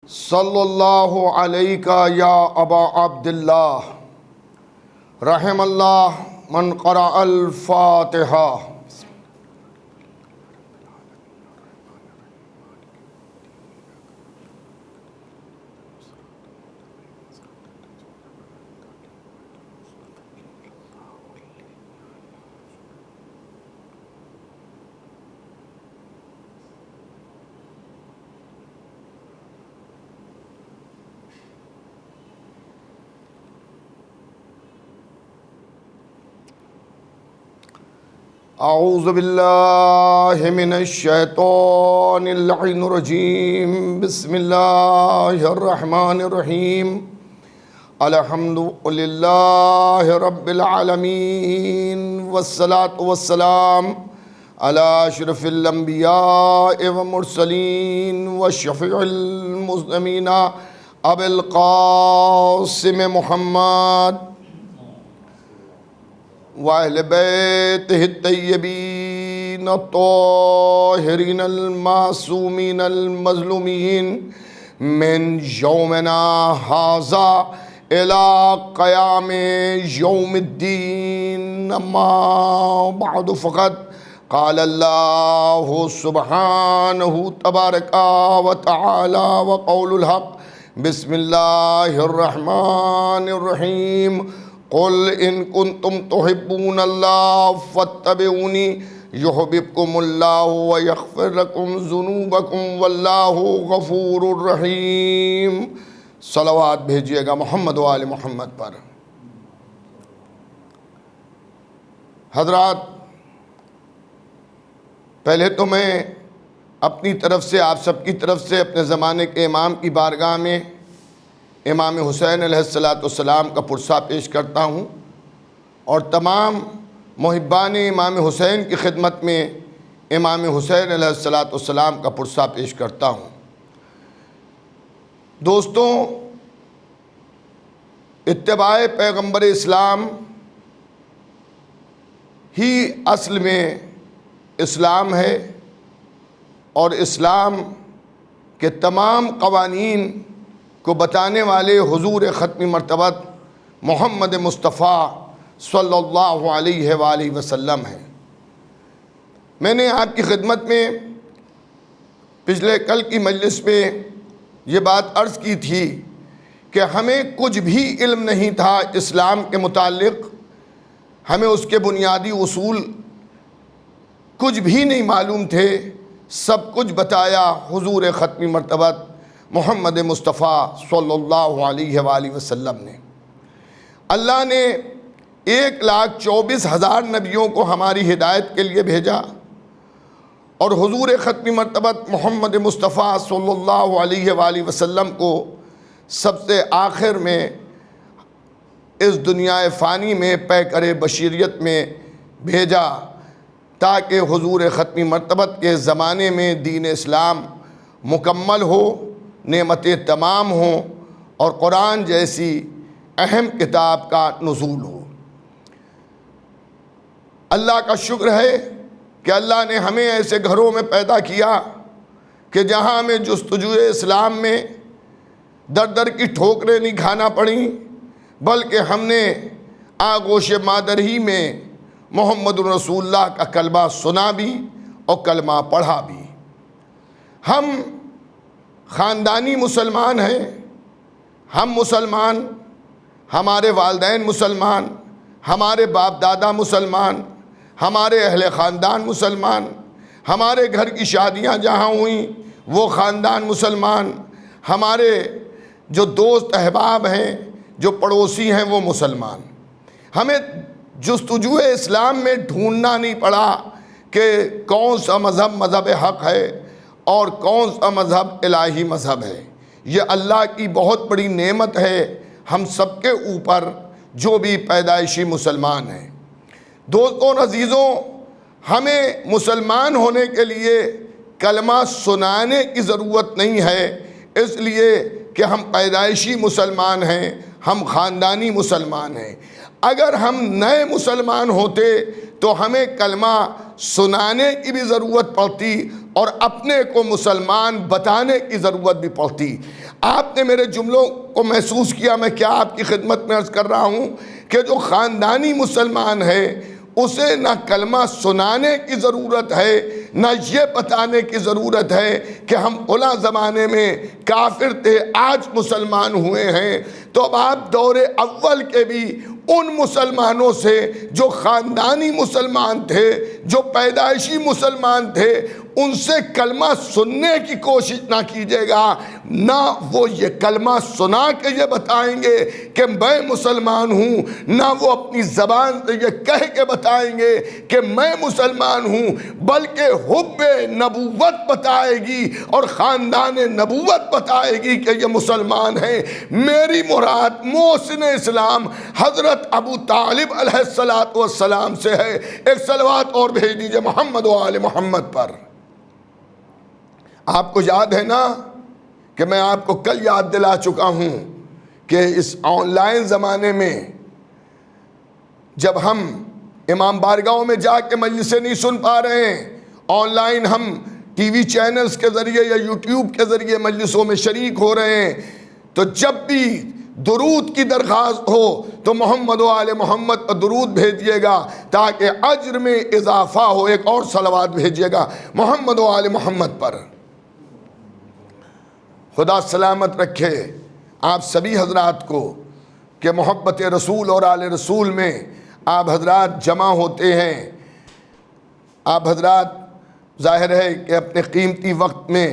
सल्लल्लाहु अलैका या अबा अब्दुल्लाह रहमल्लाह मन क़रा अल फ़ातिहा। औज़ु बिल्लाहि मिनश शैतानिर रजीम। बिस्मिल्लाहिर रहमानिर रहीम। अल्हम्दुलिल्लाहि रब्बिल आलमीन वस्सलातु वस्सलाम अला अशरफिल अंबिया व मुरसलीन व शफ़ीउल मुज़निमीन अबिल क़ासिम मुहम्मद वाहले बैतिहि तय्यबीन अत्ताहिरीन अल-मासूमीन अल-मज़लूमीन मिन यौमिना हाज़ा इला क़याम यौमिद्दीन। अम्मा बअद फ़क़द क़ाल अल्लाहु सुब्हानहु तबारका व तआला व क़ौलुल हक़। बिस्मिल्लाहिर रहमानिर रहीम। क़ुल इन कुन्तुम तुहिब्बूनल्लाह फ़त्तबिऊनी युहब्बिबकुमुल्लाहु व यग़फ़िर लकुम ज़ुनूबकुम वल्लाहु गफ़ूरुर रहीम। सलावत भेजिएगा मोहम्मद व आले मोहम्मद पर। हज़रात, पहले तो मैं अपनी तरफ से, आप सबकी तरफ से अपने ज़माने के इमाम की बारगाह में इमाम हुसैन अलैहिस्सलाम का पुरसा पेश करता हूँ और तमाम मुहिब्बान इमाम हुसैन की खिदमत में इमाम हुसैन अलैहिस्सलाम का पुरसा पेश करता हूँ। दोस्तों, इत्तिबाए पैगम्बर इस्लाम ही असल में इस्लाम है और इस्लाम के तमाम क़वानीन को बताने वाले हुजूर ख़त्मी मर्तबत मोहम्मद मुस्तफ़ा सल्लल्लाहु अलैहि वसल्लम हैं। मैंने आपकी खिदमत में पिछले कल की मजलिस में ये बात अर्ज़ की थी कि हमें कुछ भी इल्म नहीं था इस्लाम के मुताल्लिक़, हमें उसके बुनियादी उसूल कुछ भी नहीं मालूम थे। सब कुछ बताया हुजूर ख़त्मी मर्तबत मोहम्मद मुस्तफ़ा सल्लल्लाहु अलैहि वसल्लम ने। अल्लाह ने 1,24,000 नबियों को हमारी हिदायत के लिए भेजा और हुजूर ख़त्मी मर्तबत मोहम्मद मुस्तफ़ा सल्लल्लाहु अलैहि वसल्लम को सबसे आखिर में इस दुनिया फ़ानी में पैकर बशीरियत में भेजा ताकि हुजूर ख़त्मी मर्तबत के ज़माने में दीन इस्लाम मुकम्मल हो, नेमतें तमाम हों और कुरान जैसी अहम किताब का नुज़ूल हो। अल्लाह का शुक्र है कि अल्लाह ने हमें ऐसे घरों में पैदा किया कि जहाँ हमें जुस्तजुए इस्लाम में दर दर की ठोकरें नहीं खाना पड़ी, बल्कि हमने आगोश मादर ही में मोहम्मद रसूलुल्लाह का कलमा सुना भी और कलमा पढ़ा भी। हम ख़ानदानी मुसलमान हैं, हम मुसलमान, हमारे वालिदैन मुसलमान, हमारे बाप दादा मुसलमान, हमारे अहले ख़ानदान मुसलमान, हमारे घर की शादियां जहां हुई वो ख़ानदान मुसलमान, हमारे जो दोस्त अहबाब हैं, जो पड़ोसी हैं वो मुसलमान। हमें जुस्तजुए इस्लाम में ढूंढना नहीं पड़ा कि कौन सा मज़हब हक़ है और कौन सा मज़हब इलाही मज़हब है। ये अल्लाह की बहुत बड़ी नेमत है हम सबके ऊपर जो भी पैदाइशी मुसलमान हैं। दोस्तों अज़ीज़ों, हमें मुसलमान होने के लिए कलमा सुनाने की ज़रूरत नहीं है, इसलिए कि हम पैदाइशी मुसलमान हैं, हम ख़ानदानी मुसलमान हैं। अगर हम नए मुसलमान होते तो हमें कलमा सुनाने की भी ज़रूरत पड़ती और अपने को मुसलमान बताने की ज़रूरत भी पड़ती। आपने मेरे जुमलों को महसूस किया। मैं क्या आपकी खिदमत में अर्ज़ कर रहा हूँ कि जो ख़ानदानी मुसलमान है उसे ना कलमा सुनाने की ज़रूरत है, ना ये बताने की ज़रूरत है कि हम उला ज़माने में काफिर थे, आज मुसलमान हुए हैं। तो अब आप दौरे अव्वल के भी उन मुसलमानों से जो ख़ानदानी मुसलमान थे, जो पैदाइशी मुसलमान थे, उनसे कलमा सुनने की कोशिश ना कीजिएगा। ना वो ये कलमा सुना के ये बताएंगे कि मैं मुसलमान हूँ, ना वो अपनी ज़बान से ये कह के बताएंगे कि मैं मुसलमान हूँ, बल्कि हुब्बे नबूवत बताएगी और ख़ानदान नबूवत बताएगी कि ये मुसलमान है। मेरी मुराद मोहसिन इस्लाम हज़रत अबू तालिब अलैहिस्सलातु वस्सलाम से है। एक सलवात और भेज दीजिए मोहम्मद व आले मोहम्मद पर। आपको याद है ना कि मैं आपको कल याद दिला चुका हूँ कि इस ऑनलाइन ज़माने में जब हम इमाम बारगाहों में जाके मजलिसें नहीं सुन पा रहे हैं, ऑनलाइन हम टीवी चैनल्स के ज़रिए या यूट्यूब के ज़रिए मजलिसों में शरीक हो रहे हैं, तो जब भी दुरूद की दरख्वास्त हो तो मोहम्मद व आले मोहम्मद पर दुरूद भेजिएगा ताकि अज्र में इजाफ़ा हो। एक और सलवात भेजिएगा मोहम्मद व आले मोहम्मद पर। खुदा सलामत रखे आप सभी हजरात को कि मोहब्बत रसूल और आले रसूल में आप हजरात जमा होते हैं। आप हजरात ज़ाहिर है कि अपने कीमती वक्त में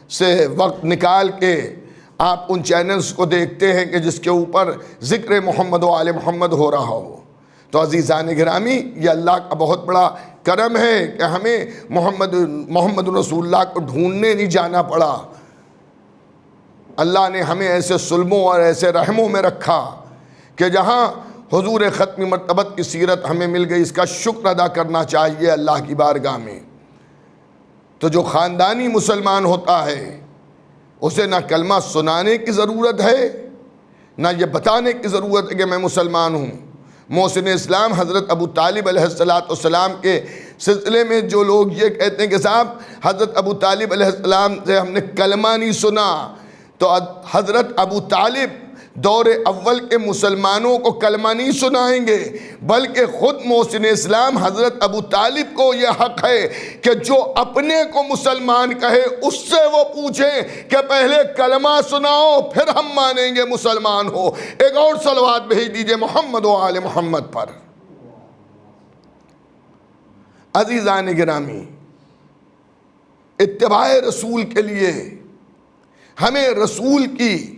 से वक्त निकाल के आप उन चैनल्स को देखते हैं कि जिसके ऊपर ज़िक्र मोहम्मद व आले मोहम्मद हो रहा हो। तो अज़ीज़ान गिरामी, ये अल्लाह का बहुत बड़ा करम है कि हमें मोहम्मद रसूलुल्लाह को ढूंढने नहीं जाना पड़ा। अल्लाह ने हमें ऐसे सुल्मों और ऐसे रहमों में रखा कि जहाँ हुजूर ख़त्मी मर्तबत की सीरत हमें मिल गई। इसका शुक्र अदा करना चाहिए अल्लाह की बारगाह में। तो जो ख़ानदानी मुसलमान होता है उसे ना कलमा सुनाने की ज़रूरत है, ना ये बताने की ज़रूरत है कि मैं मुसलमान हूँ। मोहसिन इस्लाम हज़रत अबू तालिब अलैहिस्सलाम के सिलसिले में जो लोग ये कहते हैं कि साहब हज़रत अबू तालिब अलैहिस्सलाम से हमने कलमा नहीं सुना, तो हज़रत अबू तालिब दौरे अव्वल के मुसलमानों को कलमा नहीं सुनाएंगे, बल्कि ख़ुद मोहसिन इस्लाम हज़रत अबू तालिब को यह हक़ है कि जो अपने को मुसलमान कहे उससे वो पूछें कि पहले कलमा सुनाओ फिर हम मानेंगे मुसलमान हो। एक और सलवात भेज दीजिए मोहम्मद व आले मोहम्मद पर। अज़ीज़ान गिरामी, इत्तिबाए रसूल के लिए हमें रसूल की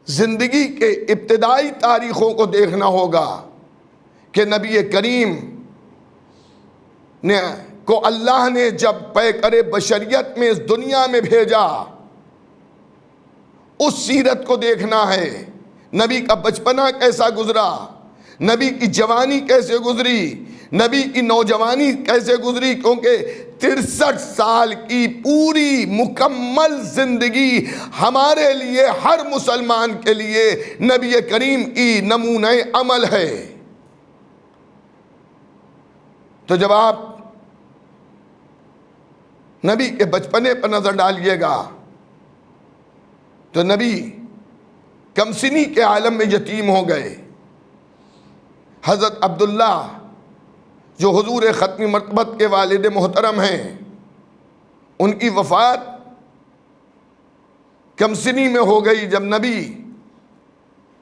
ज़िंदगी के इब्तिदाई तारीख़ों को देखना होगा कि नबी करीम ने को अल्लाह ने जब पैकर बशरियत में इस दुनिया में भेजा, उस सीरत को देखना है। नबी का बचपना कैसा गुजरा, नबी की जवानी कैसे गुजरी, नबी की नौजवानी कैसे गुजरी, क्योंकि 63 साल की पूरी मुकम्मल ज़िंदगी हमारे लिए, हर मुसलमान के लिए नबी करीम की नमूने अमल है। तो जब आप नबी के बचपने पर नज़र डालिएगा तो नबी कमसिनी के आलम में यतीम हो गए। हज़रत अब्दुल्ला जो हुजूर ख़त्मी मर्तबत के वालिद मोहतरम हैं, उनकी वफ़ात कमसिनी में हो गई जब नबी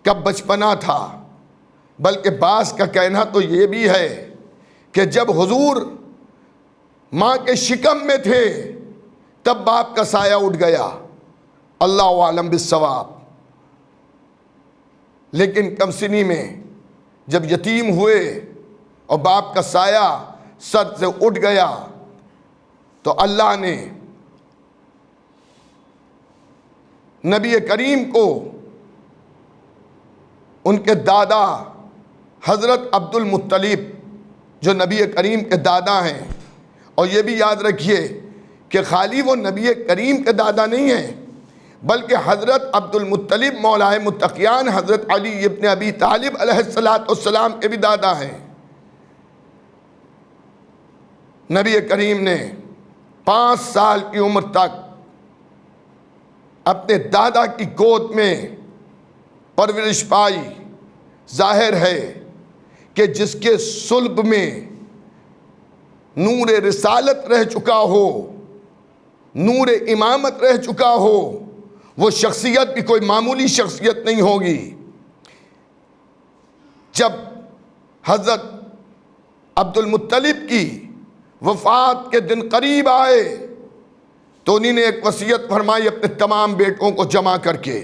का बचपना था। बल्कि बास का कहना तो ये भी है कि जब हुजूर माँ के शिकम में थे तब बाप का साया उठ गया, अल्लाह आलम बिस्सवाब। लेकिन कमसिनी में जब यतीम हुए और बाप का साया सर से उठ गया तो अल्लाह ने नबी करीम को उनके दादा हज़रत अब्दुल मुत्तलिब जो नबी करीम के दादा हैं, और ये भी याद रखिए कि खाली वो नबी करीम के दादा नहीं हैं बल्कि हज़रत अब्दुल मुत्तलिब मौलाए मुत्तक़ियान हज़रत अली इब्न अबी तालिब अलैहिस्सलाम के भी दादा हैं। नबी करीम ने 5 साल की उम्र तक अपने दादा की गोद में परवरिश पाई। जाहिर है कि जिसके सुल्ब में नूर रिसालत रह चुका हो, नूर इमामत रह चुका हो, वो शख्सियत भी कोई मामूली शख्सियत नहीं होगी। जब हज़रत अब्दुल मुत्तलिब की वफ़ात के दिन करीब आए तो उन्हीं ने एक वसीयत फरमाई अपने तमाम बेटों को जमा करके,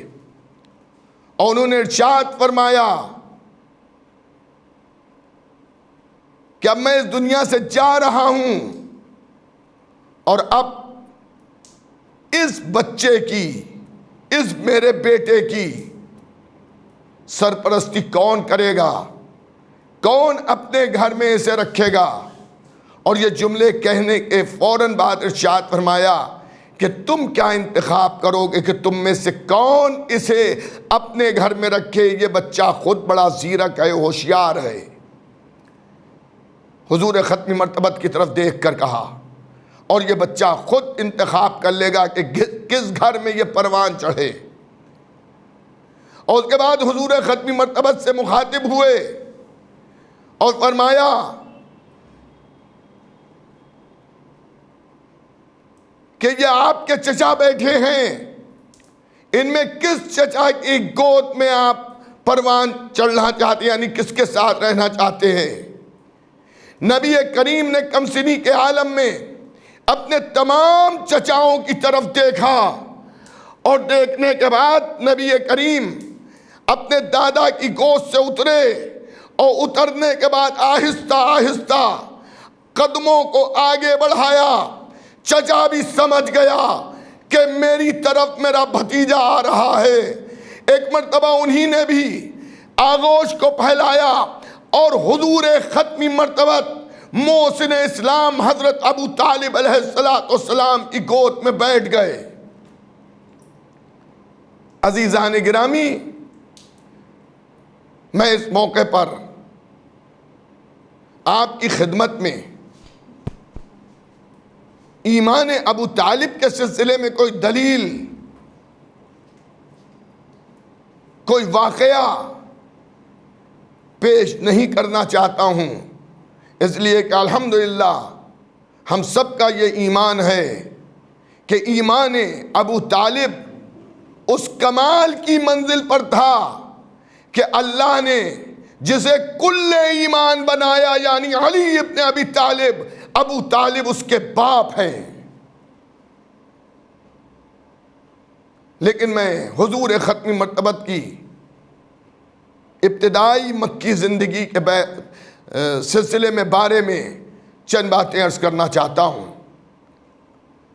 और उन्होंने इरशाद फरमाया कि अब मैं इस दुनिया से जा रहा हूं और अब इस बच्चे की, इस मेरे बेटे की सरपरस्ती कौन करेगा, कौन अपने घर में इसे रखेगा। और ये जुमले कहने के फौरन बाद इरशाद फरमाया कि तुम क्या इंतखाब करोगे कि तुम में से कौन इसे अपने घर में रखे। ये बच्चा खुद बड़ा ज़ीरक है, होशियार है। हुजूर ख़त्मी मर्तबत की तरफ देख कर कहा, और ये बच्चा खुद इंतखाब कर लेगा कि किस घर में ये परवान चढ़े। और उसके बाद हुजूर ख़त्मी मर्तबत से मुखातिब हुए और फरमाया कि ये आपके चचा बैठे हैं, इनमें किस चचा की गोद में आप परवान चढ़ना चाहते हैं, यानी किसके साथ रहना चाहते हैं। नबी करीम ने कमसिनी के आलम में अपने तमाम चचाओं की तरफ देखा, और देखने के बाद नबी करीम अपने दादा की गोद से उतरे, और उतरने के बाद आहिस्ता आहिस्ता कदमों को आगे बढ़ाया। चचा भी समझ गया कि मेरी तरफ मेरा भतीजा आ रहा है। एक मर्तबा उन्हीं ने भी आगोश को फैलाया और हुजूर ख़त्मी मर्तबत मोहसिन इस्लाम हज़रत अबू तालिब अलैहिस्सलाम की गोद में बैठ गए। अजीज़ान गिरामी, मैं इस मौके पर आपकी खिदमत में ईमान अबू तालिब के सिलसिले में कोई दलील, कोई वाक़या पेश नहीं करना चाहता हूँ, इसलिए कि अल्हम्दुलिल्लाह हम सब का ये ईमान है कि ईमान अबू तालिब उस कमाल की मंजिल पर था कि अल्लाह ने जिसे कुल्ले ईमान बनाया, यानी अली इब्न अबी तालिब, अबू तालिब उसके बाप हैं। लेकिन मैं हुजूर ख़त्मी मर्तबत की इब्तिदाई मक्की ज़िंदगी के सिलसिले में बारे में चंद बातें अर्ज़ करना चाहता हूँ।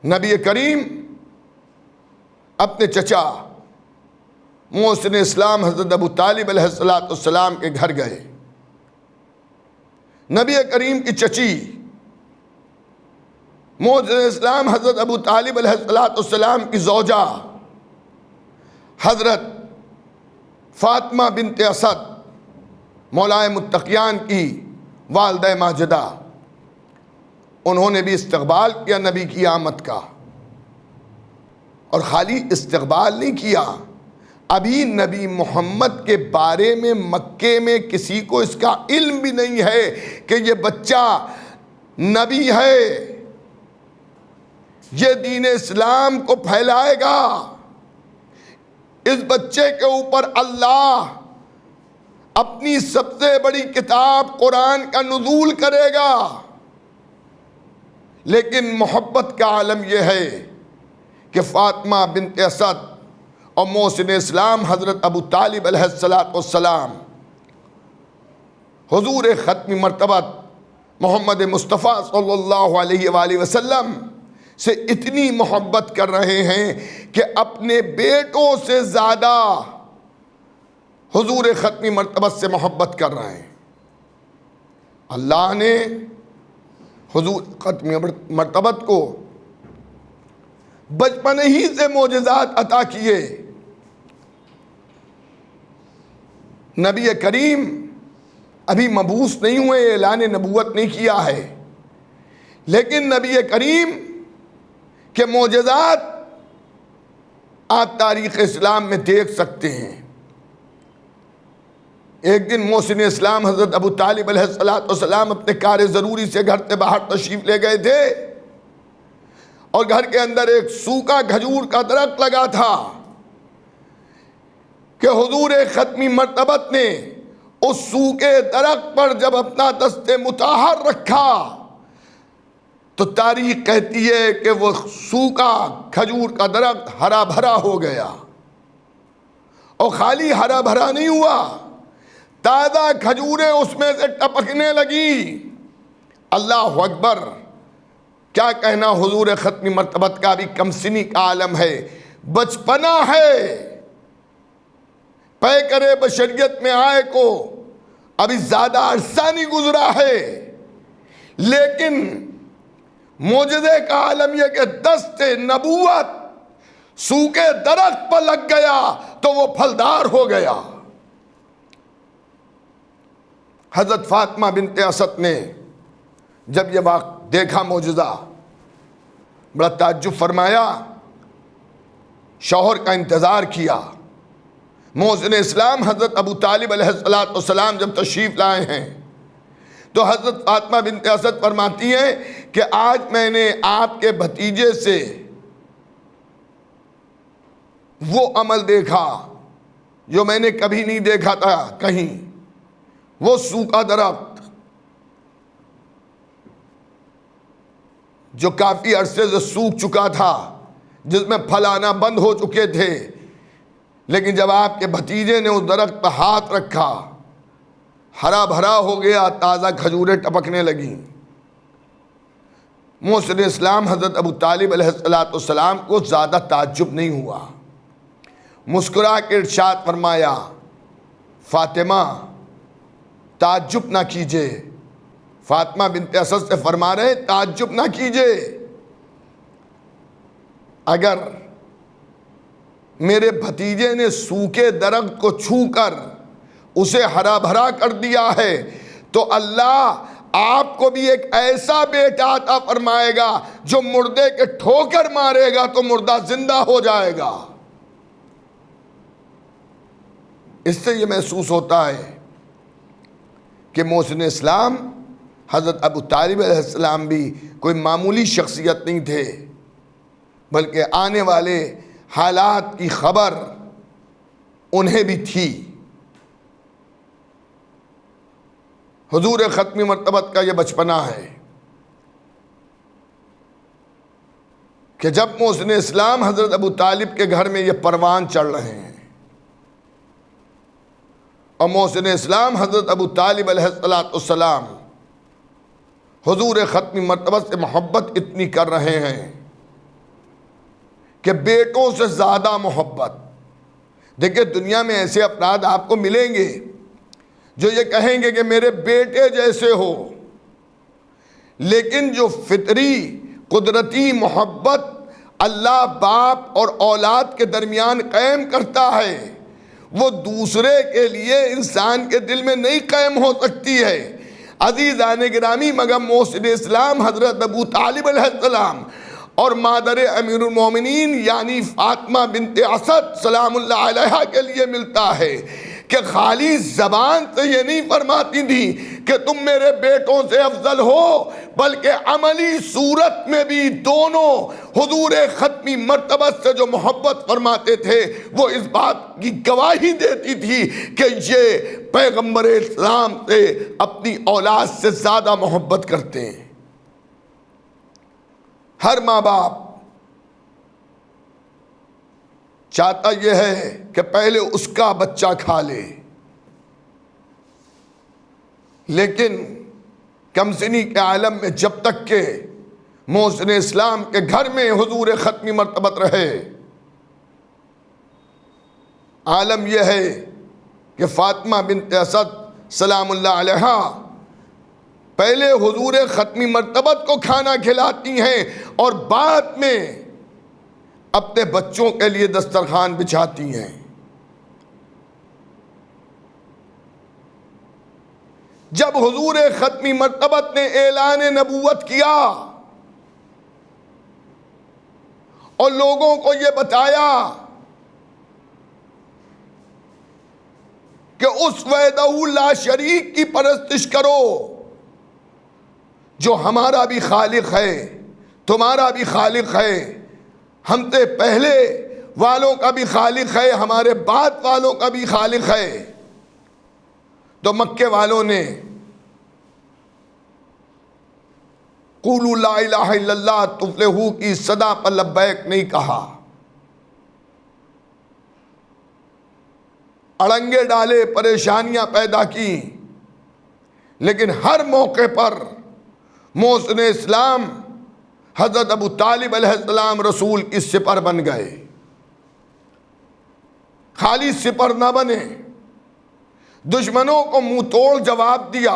नबी करीम अपने चचा मोहसिन इस्लाम हज़रत अबू तालिब अलैहिस्सलाम के घर गए। नबी करीम की चची मोहसिन इस्लाम हज़रत अबू तालिब अलैहिस्सलाम की ज़ौजा हज़रत फ़ातिमा बिन्त असद मौलाए मुत्तक़ियान की वालिदा माजिदा, उन्होंने भी इस्तक़बाल किया नबी की आमद का। और ख़ाली इस्तक़बाल नहीं किया, अभी नबी मोहम्मद के बारे में मक्के में किसी को इसका इल्म भी नहीं है कि ये बच्चा नबी है, ये दीन इस्लाम को फैलाएगा, इस बच्चे के ऊपर अल्लाह अपनी सबसे बड़ी किताब कुरान का नुज़ूल करेगा। लेकिन मोहब्बत का आलम यह है कि फ़ातिमा बिन्त असद और मोहसिन इस्लाम हज़रत अबू तालिब अलैहिस्सलाम हुजूर ख़त्मी मर्तबत मोहम्मद मुस्तफ़ा सल्लल्लाहु अलैहि वसल्लम से इतनी मोहब्बत कर रहे हैं कि अपने बेटों से ज़्यादा हुजूर ख़त्मी मर्तबत से मोहब्बत कर रहे हैं। अल्लाह ने हुजूर ख़त्मी मर्तबत को बचपन ही से मोजज़ात अता किए। नबी करीम अभी मबूस नहीं हुए, ऐलान नबूवत नहीं किया है, लेकिन नबी करीम के मोजज़ात आप तारीख़ इस्लाम में देख सकते हैं। एक दिन मोहसिन इस्लाम हज़रत अबू तालिब अलैहिस्सलाम अपने कार ज़रूरी से घर से बाहर तशरीफ़ ले गए थे और घर के अंदर एक सूखा खजूर का दरख्त लगा था कि हुजूर ख़त्मी मर्तबत ने उस सूखे दरख्त पर जब अपना दस्ते मुताहर रखा तो तारीख कहती है कि वो सूखा खजूर का दरख्त हरा भरा हो गया। और खाली हरा भरा नहीं हुआ, ताज़ा खजूरें उसमें से टपकने लगी। अल्लाह अकबर, क्या कहना हुजूर ख़त्मी मर्तबत का भी कमसिनी का आलम है, बचपना है, पै करे बशरियत में आए को अभी ज़्यादा अरसा नहीं गुजरा है, लेकिन मोजज़े का आलम यह कि दस्ते नबूवत सूखे दरख्त पर लग गया तो वो फलदार हो गया। हज़रत फ़ातिमा बिन्ते असद ने जब यह वाक़ देखा मोजज़ा, बड़ा ताज्जुब फरमाया, शौहर का इंतज़ार किया। मोहसिन इस्लाम हज़रत अबू तालिब अलैहिस्सलाम जब तशरीफ़ लाए हैं तो हज़रत फ़ातिमा बिन्ते असद फरमाती हैं कि आज मैंने आपके भतीजे से वो अमल देखा जो मैंने कभी नहीं देखा था कहीं। वो सूखा दरख्त जो काफ़ी अरसे से सूख चुका था, जिसमें फल आना बंद हो चुके थे, लेकिन जब आपके भतीजे ने उस दरख्त पर हाथ रखा, हरा भरा हो गया, ताज़ा खजूरें टपकने लगी। मोहसिन इस्लाम हज़रत अबू तालिब अलैहिस्सलाम को ज़्यादा ताज्जुब नहीं हुआ, मुस्कुरा के इरशाद फरमाया, फ़ातिमा ताज्जुब ना कीजिए। फ़ातिमा बिन्ते असद से फरमा रहे ताज्जुब ना कीजिए, अगर मेरे भतीजे ने सूखे दरख्त को छूकर उसे हरा भरा कर दिया है तो अल्लाह आपको भी एक ऐसा बेटा अता फरमाएगा जो मुर्दे के ठोकर मारेगा तो मुर्दा जिंदा हो जाएगा। इससे ये महसूस होता है कि मोहसिन इस्लाम हज़रत अबू तालिब अलैहिस्सलाम भी कोई मामूली शख्सियत नहीं थे, बल्कि आने वाले हालात की खबर उन्हें भी थी। हुजूर ख़त्मी मर्तबत का ये बचपना है कि जब मोहसिन इस्लाम हज़रत अबू तालिब के घर में ये परवान चढ़ रहे हैं और मोहसिन इस्लाम हज़रत अबू तालिब अलैहिस्सलाम हुजूर ख़त्मी मर्तबत से मोहब्बत इतनी कर रहे हैं कि बेटों से ज़्यादा मोहब्बत। देखिए, दुनिया में ऐसे अफराद आपको मिलेंगे जो ये कहेंगे कि मेरे बेटे जैसे हो, लेकिन जो फितरी कुदरती मोहब्बत अल्लाह बाप और औलाद के दरमियान कायम करता है, वो दूसरे के लिए इंसान के दिल में नहीं कायम हो सकती है। अज़ीज़ान गिरामी, मगर मोहसिन इस्लाम हज़रत अबू तालिब अलैहिस्सलाम और मादर अमीरुल मोमिनीन यानी फ़ातिमा बिन्ते असद सलामुल्लाह अलैहा के लिए मिलता है कि खाली ज़बान से ये नहीं फरमाती थी कि तुम मेरे बेटों से अफजल हो, बल्कि अमली सूरत में भी दोनों हुजूर ख़त्मी मर्तबत से जो मोहब्बत फरमाते थे वो इस बात की गवाही देती थी कि ये पैगम्बर इस्लाम से अपनी औलाद से ज़्यादा मोहब्बत करते हैं। हर माँ बाप चाहता यह है कि पहले उसका बच्चा खा ले, लेकिन कमसिनी के आलम में जब तक के मोहसिन इस्लाम के घर में हुजूर ख़त्मी मर्तबत रहे, आलम यह है कि फ़ातिमा बिन्ते असद सलामुल्लाह अलैहा पहले हुजूर ख़त्मी मर्तबत को खाना खिलाती हैं और बाद में अपने बच्चों के लिए दस्तरखान बिछाती हैं। जब हुजूर ख़त्मी मर्तबत ने ऐलान नबूवत किया और लोगों को ये बताया कि उस वहदहू ला शरीक की परस्तिश करो जो हमारा भी खालिक है, तुम्हारा भी खालिक है, हमसे पहले वालों का भी खालिक है, हमारे बाद वालों का भी खालिक है। तो मक्के वालों ने क़ुलू ला इलाहा इल्लल्लाह तुफ़्लिहू की सदा पर लब्बैक नहीं कहा, अड़ंगे डाले, परेशानियां पैदा की, लेकिन हर मौके पर मोहसिन इस्लाम हज़रत अबू तालिब अलैहिस्सलाम रसूल की सिपर बन गए। खाली सिपर ना बने, दुश्मनों को मुंह तोड़ जवाब दिया।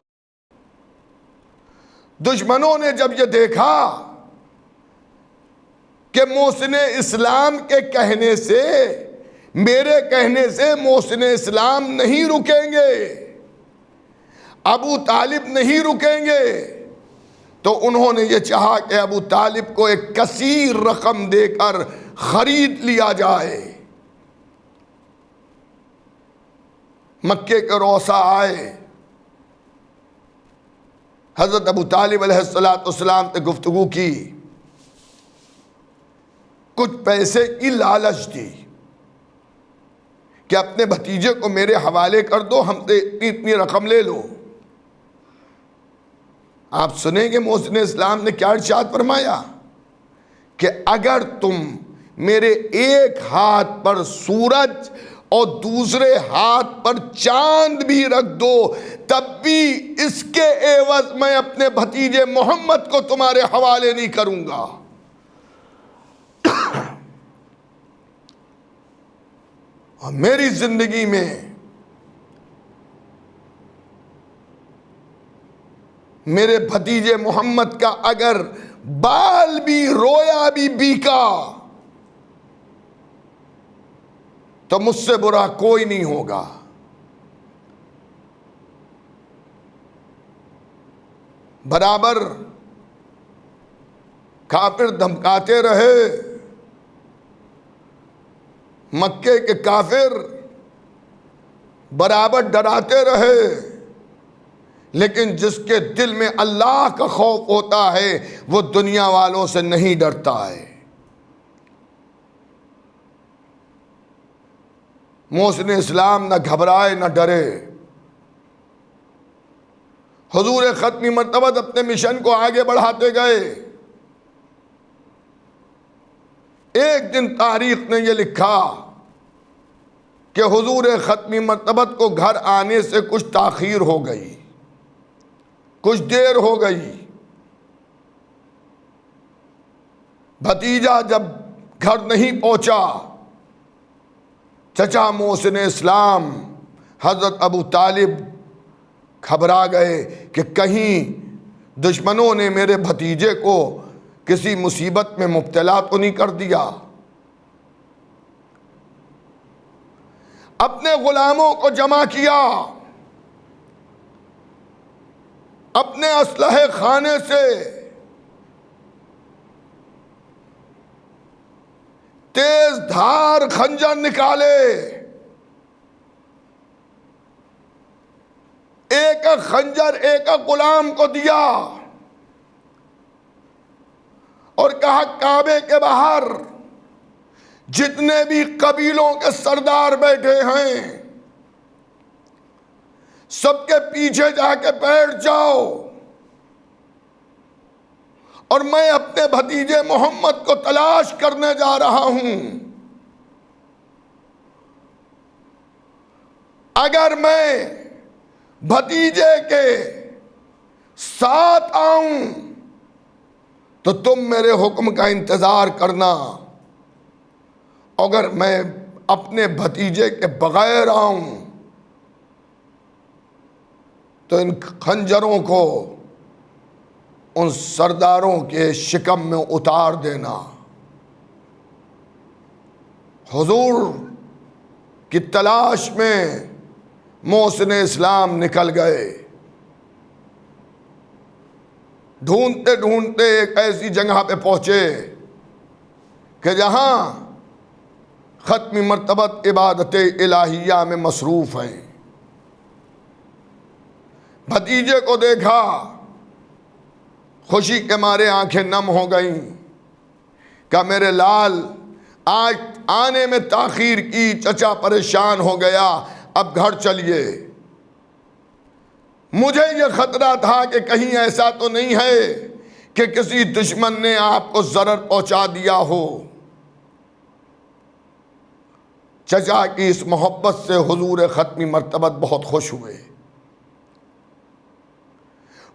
दुश्मनों ने जब ये देखा कि मोहसिन इस्लाम के कहने से, मेरे कहने से मोहसिन इस्लाम नहीं रुकेंगे, अबू तालिब नहीं रुकेंगे, तो उन्होंने ये चाहा कि अबू तालिब को एक कसीर रकम देकर खरीद लिया जाए। मक्के के रौसा आए, हज़रत अबू तालिब अलैहिस्सलाम से गुफ्तगू की, कुछ पैसे की लालच दी कि अपने भतीजे को मेरे हवाले कर दो, हमसे इतनी रकम ले लो। आप सुनेंगे मोहसिन इस्लाम ने क्या इरशाद फरमाया कि अगर तुम मेरे एक हाथ पर सूरज और दूसरे हाथ पर चांद भी रख दो, तब भी इसके एवज मैं अपने भतीजे मोहम्मद को तुम्हारे हवाले नहीं करूंगा। और मेरी जिंदगी में मेरे भतीजे मोहम्मद का अगर बाल भी रोया भी बीका तो मुझसे बुरा कोई नहीं होगा। बराबर काफिर धमकाते रहे, मक्के के काफिर बराबर डराते रहे, लेकिन जिसके दिल में अल्लाह का खौफ होता है वो दुनिया वालों से नहीं डरता है। मोहसिन इस्लाम न घबराए न डरे, हुजूर खत्मी मर्तबत अपने मिशन को आगे बढ़ाते गए। एक दिन तारीख ने यह लिखा कि हुजूर खत्मी मर्तबत को घर आने से कुछ ताखीर हो गई, कुछ देर हो गई। भतीजा जब घर नहीं पहुंचा, चचा मोहसिन इस्लाम हज़रत अबू तालिब घबरा गए कि कहीं दुश्मनों ने मेरे भतीजे को किसी मुसीबत में मुब्तला तो नहीं कर दिया। अपने गुलामों को जमा किया, अपने असलहे खाने से तेज धार खंजर निकाले, एक खंजर एक गुलाम को दिया और कहा काबे के बाहर जितने भी कबीलों के सरदार बैठे हैं सबके पीछे जाके बैठ जाओ और मैं अपने भतीजे मोहम्मद को तलाश करने जा रहा हूं। अगर मैं भतीजे के साथ आऊं तो तुम मेरे हुक्म का इंतजार करना, अगर मैं अपने भतीजे के बगैर आऊं तो इन खंजरों को उन सरदारों के शिकम में उतार देना। हुजूर की तलाश में मोहसिन इस्लाम निकल गए। ढूंढते ढूंढते एक ऐसी जगह पे पहुंचे कि जहाँ ख़त्म मर्तबत इबादत इलाहिया में मसरूफ़ हैं। भतीजे को देखा, खुशी के मारे आंखें नम हो गईं। क्या मेरे लाल आज आने में ताख़ीर की, चचा परेशान हो गया, अब घर चलिए। मुझे यह ख़तरा था कि कहीं ऐसा तो नहीं है कि किसी दुश्मन ने आपको ज़रर पहुंचा दिया हो। चचा की इस मोहब्बत से हुजूर ख़त्मी मर्तबत बहुत खुश हुए।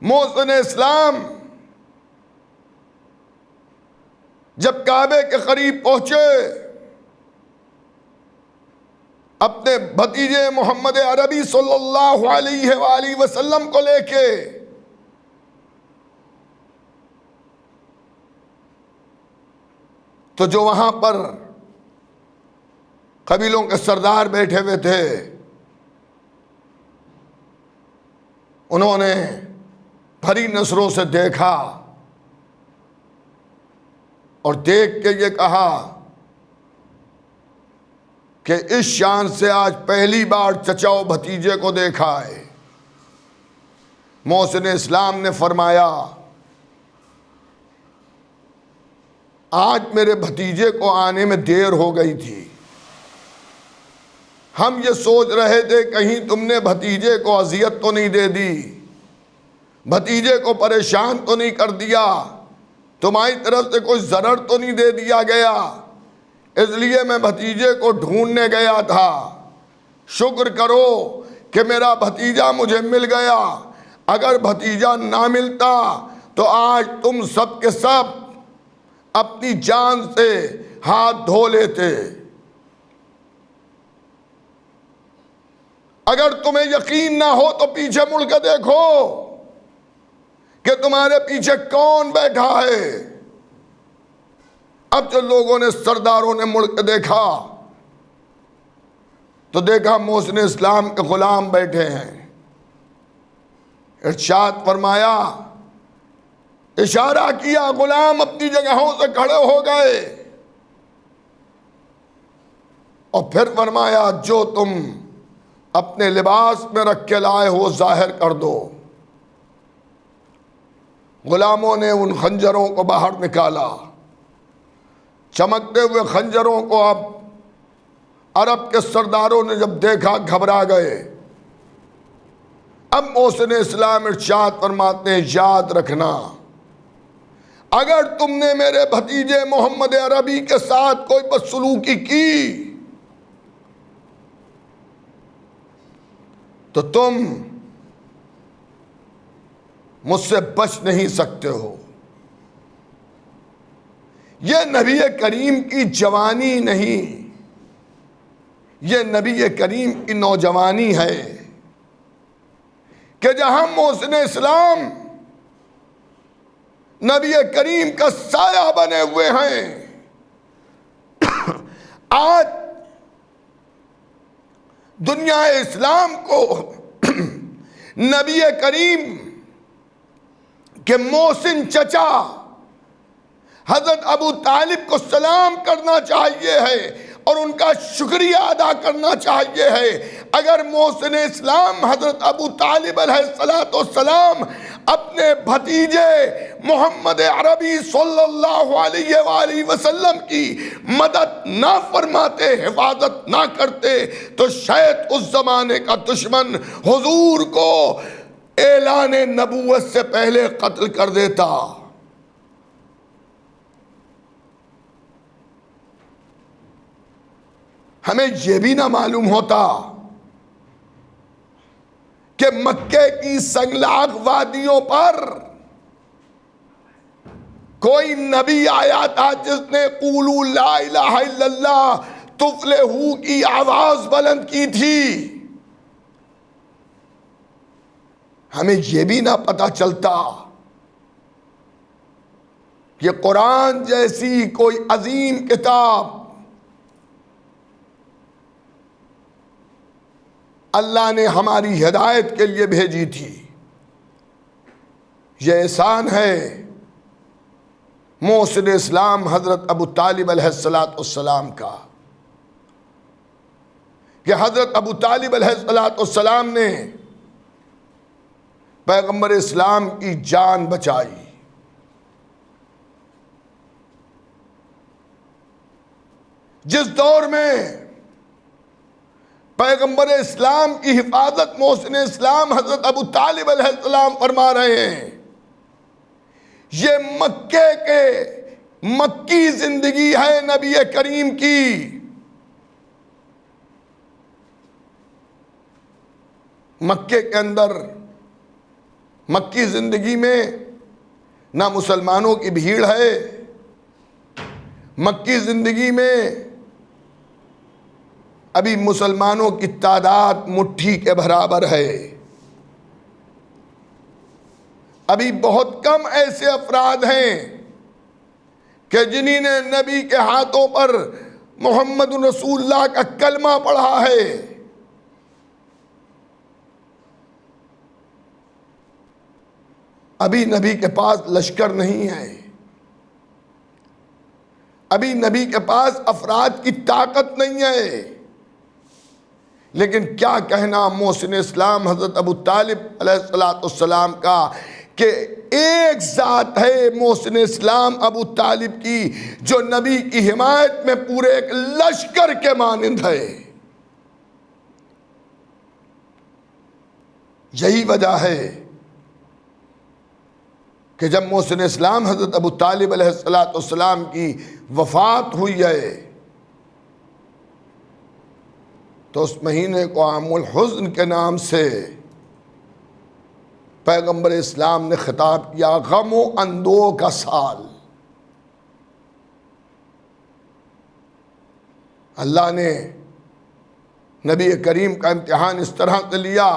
मोहसिन इस्लाम जब काबे के करीब पहुंचे, अपने भतीजे मोहम्मद अरबी सल्लल्लाहु अलैहि वसल्लम को लेके तो जो वहां पर कबीलों के सरदार बैठे हुए थे, उन्होंने भरी नजरों से देखा और देख के ये कहा कि इस शान से आज पहली बार चचा और भतीजे को देखा है। मोहसिन इस्लाम ने फरमाया, आज मेरे भतीजे को आने में देर हो गई थी। हम ये सोच रहे थे कहीं तुमने भतीजे को अजियत तो नहीं दे दी, भतीजे को परेशान तो नहीं कर दिया, तुम्हारी तरफ से कोई ज़रर तो नहीं दे दिया गया, इसलिए मैं भतीजे को ढूंढने गया था। शुक्र करो कि मेरा भतीजा मुझे मिल गया, अगर भतीजा ना मिलता तो आज तुम सब के सब अपनी जान से हाथ धो लेते। अगर तुम्हें यकीन ना हो तो पीछे मुड़ के देखो कि तुम्हारे पीछे कौन बैठा है। अब जो लोगों ने, सरदारों ने मुड़ के देखा तो देखा मोहसिन इस्लाम के गुलाम बैठे हैं। इरशाद फरमाया, इशारा किया, गुलाम अपनी जगहों से खड़े हो गए और फिर फरमाया, जो तुम अपने लिबास में रख के लाए हो जाहिर कर दो। गुलामों ने उन खंजरों को बाहर निकाला। चमकते हुए खंजरों को अब अरब के सरदारों ने जब देखा घबरा गए। अब मोहसिन इस्लाम इरशाद फरमाते हैं, याद रखना, अगर तुमने मेरे भतीजे मोहम्मद अरबी के साथ कोई बदसलूकी की तो तुम मुझसे बच नहीं सकते हो। यह नबी करीम की जवानी नहीं, यह नबी करीम की नौजवानी है कि जहां मोहसिन इस्लाम नबी करीम का साया बने हुए हैं। आज दुनिया इस्लाम को नबी करीम के मोहसिन चचा हजरत अबू तालिब को सलाम करना चाहिए है और उनका शुक्रिया अदा करना चाहिए है। अगर मोहसिन इस्लाम हजरत अबू तालिब अलैहिस्सलाम अपने भतीजे मोहम्मद अरबी सल्लल्लाहु अलैहि वसल्लम की मदद ना फरमाते, हिफाजत ना करते, तो शायद उस जमाने का दुश्मन हुजूर को ऐलान नबूवत से पहले कत्ल कर देता। हमें यह भी ना मालूम होता कि मक्के की संगलाग वादियों पर कोई नबी आया था जिसने कूलू ला इलाहा इल्लल्लाह तुफलिहू की आवाज बुलंद की थी। हमें यह भी ना पता चलता कि कुरान जैसी कोई अजीम किताब अल्लाह ने हमारी हिदायत के लिए भेजी थी। यह एहसान है मोहसिन इस्लाम हज़रत अबू तालिब अलैहिस्सलाम का, कि हज़रत अबू तालिब अलैहिस्सलाम ने पैगंबर इस्लाम की जान बचाई। जिस दौर में पैगंबर इस्लाम की हिफाजत मोहसिन इस्लाम हज़रत अबू तालिब अलैहिस्सलाम फरमा रहे हैं, ये मक्की जिंदगी है नबी करीम की। मक्के के अंदर मक्की जिंदगी में ना मुसलमानों की भीड़ है, मक्की जिंदगी में अभी मुसलमानों की तादाद मुट्ठी के बराबर है। अभी बहुत कम ऐसे अफराद हैं कि जिन्होंने नबी के हाथों पर मोहम्मद रसूलुल्लाह का कलमा पढ़ा है। अभी नबी के पास लश्कर नहीं है, अभी नबी के पास अफराद की ताकत नहीं है। लेकिन क्या कहना मोहसिन इस्लाम हज़रत अबू तालिब अलैहिस्सलाम का, कि एक ज़ात है मोहसिन इस्लाम अबू तालिब की जो नबी की हिमायत में पूरे एक लश्कर के मानिंद है। यही वजह है कि जब मोहसिन इस्लाम हज़रत अबू तालिब अलैहिस्सलाम की वफ़ात हुई है तो उस महीने को आमुल हुज़्न के नाम से पैगंबर इस्लाम ने खिताब किया, गम व अंदोह का साल। अल्लाह ने नबी करीम का इम्तिहान इस तरह से लिया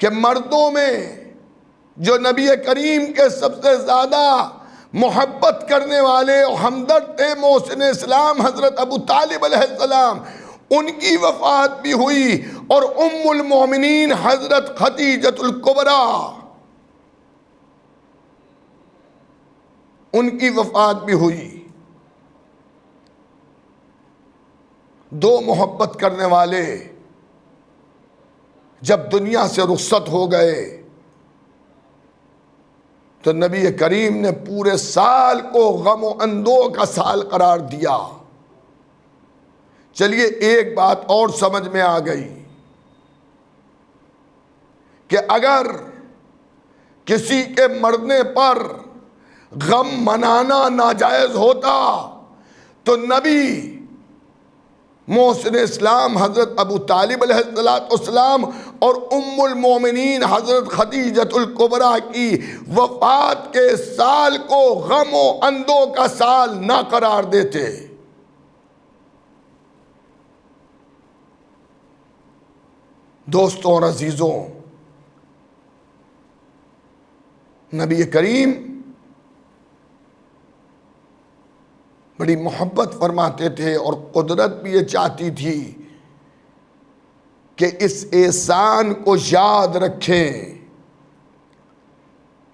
कि मर्दों में जो नबी करीम के सबसे ज़्यादा मोहब्बत करने वाले और हमदर्द थे मोहसिन इस्लाम हज़रत अबू तालिब अलैहिस्सलाम, उनकी वफ़ात भी हुई और उम्मुल मोमिनीन हज़रत खदीजतुल कुबरा उनकी वफ़ात भी हुई। दो मोहब्बत करने वाले जब दुनिया से रुखसत हो गए तो नबी करीम ने पूरे साल को गम व अंदोह का साल करार दिया। चलिए एक बात और समझ में आ गई कि अगर किसी के मरने पर गम मनाना नाजायज होता तो नबी मोहसिन इस्लाम हज़रत अबू तालिब अलैहिस्सलाम और उम्मुल मोमिनीन हज़रत खदीजतुल कुबरा की वफ़ात के साल को गम व अंदोह का साल ना करार देते। दोस्तों और अजीज़ों, नबी करीम बड़ी मोहब्बत फरमाते थे और कुदरत भी ये चाहती थी कि इस एहसान को याद रखें।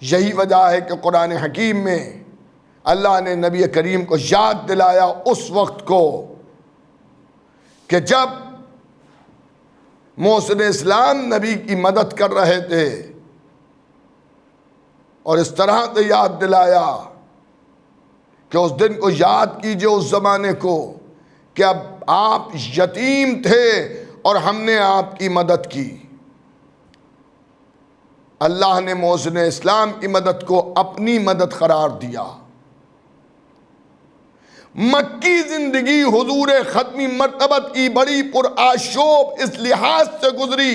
यही वजह है कि कुरान हकीम में अल्लाह ने नबी करीम को याद दिलाया उस वक्त को कि जब मोहसिन इस्लाम नबी की मदद कर रहे थे, और इस तरह से याद दिलाया कि उस दिन को याद कीजिए, उस ज़माने को, कि अब आप यतीम थे और हमने आपकी मदद की। अल्लाह ने मोहसिन इस्लाम की मदद को अपनी मदद करार दिया। मक्की जिंदगी हुजूर ख़त्मी मर्तबत की बड़ी पुरआशोब इस लिहाज से गुजरी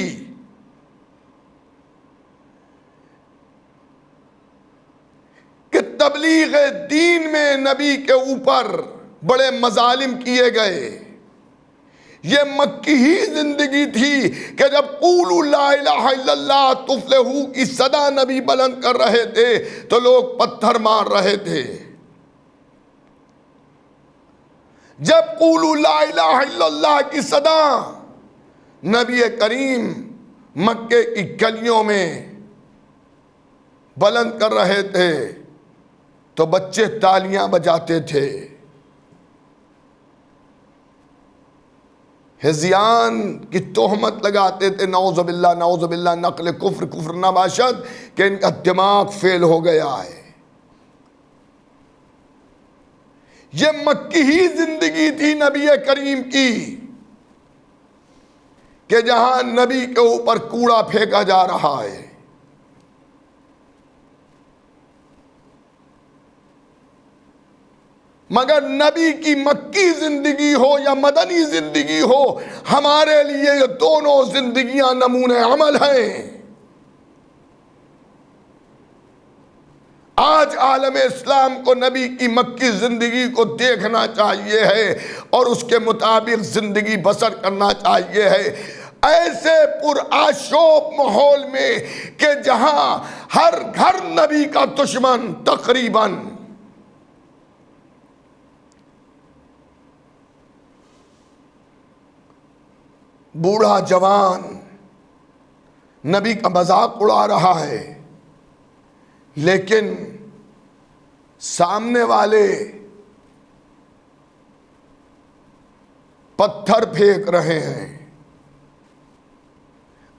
कि तबलीग दीन में नबी के ऊपर बड़े मजालिम किए गए। ये मक्की ही जिंदगी थी कि जब क़ूलू ला इलाहा इल्लल्लाह तुफ़्लिहू की सदा नबी बुलंद कर रहे थे तो लोग पत्थर मार रहे थे। जब क़ूलू ला इलाहा इल्लल्लाह की सदा नबी करीम मक्के की गलियों में बुलंद कर रहे थे तो बच्चे तालियां बजाते थे। हिज़ियान की तोहमत लगाते थे, नौज़ुबिल्लाह नौज़ुबिल्लाह, नक़ल कुफ्र कुफ्र नबाशत, कि इनका दिमाग फेल हो गया है। ये मक्की ही जिंदगी थी नबी करीम की कि जहां नबी के ऊपर कूड़ा फेंका जा रहा है। मगर नबी की मक्की जिंदगी हो या मदनी जिंदगी हो, हमारे लिए ये दोनों जिंदगियां नमूने अमल हैं। आज आलम इस्लाम को नबी की मक्की जिंदगी को देखना चाहिए है और उसके मुताबिक जिंदगी बसर करना चाहिए है, ऐसे पुरआशोब माहौल में कि जहां हर घर नबी का दुश्मन तकरीबन। बूढ़ा जवान नबी का मजाक उड़ा रहा है, लेकिन सामने वाले पत्थर फेंक रहे हैं,